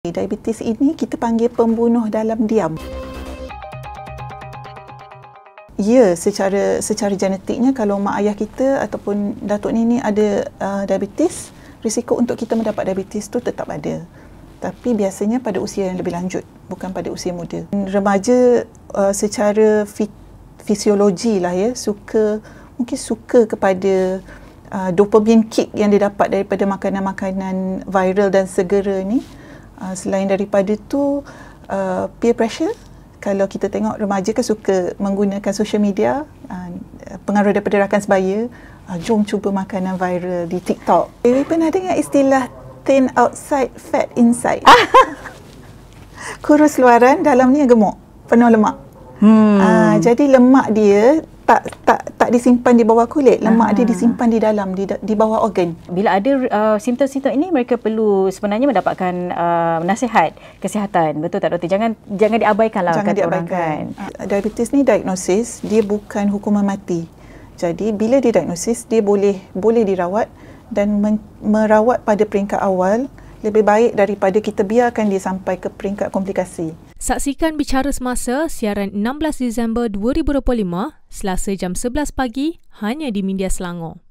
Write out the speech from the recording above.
Diabetes ini kita panggil pembunuh dalam diam. Ya, secara genetiknya kalau mak ayah kita ataupun datuk nenek ada diabetes, risiko untuk kita mendapat diabetes tu tetap ada. Tapi biasanya pada usia yang lebih lanjut, bukan pada usia muda. Remaja secara fisiologi lah ya, mungkin suka kepada dopamine kick yang didapat daripada makanan-makanan viral dan segera ni. Selain daripada tu, peer pressure. Kalau kita tengok remaja kan suka menggunakan social media, pengaruh daripada rakan sebaya, jom cuba makanan viral di TikTok. Dewi pernah dengar istilah thin outside, fat inside. Kurus luaran, dalam ni gemuk, penuh lemak. Jadi lemak dia tak disimpan di bawah kulit, lemak dia disimpan di dalam, di bawah organ. Bila ada simptom-simptom ini, mereka perlu sebenarnya mendapatkan nasihat kesihatan. Betul tak, doktor? Jangan diabaikan lah. Jangan diabaikan. Diabetes ni diagnosis, dia bukan hukuman mati. Jadi bila didiagnosis, dia boleh dirawat dan merawat pada peringkat awal lebih baik daripada kita biarkan dia sampai ke peringkat komplikasi. Saksikan Bicara Semasa siaran 16 Disember 2025, Selasa jam 11 pagi, hanya di Media Selangor.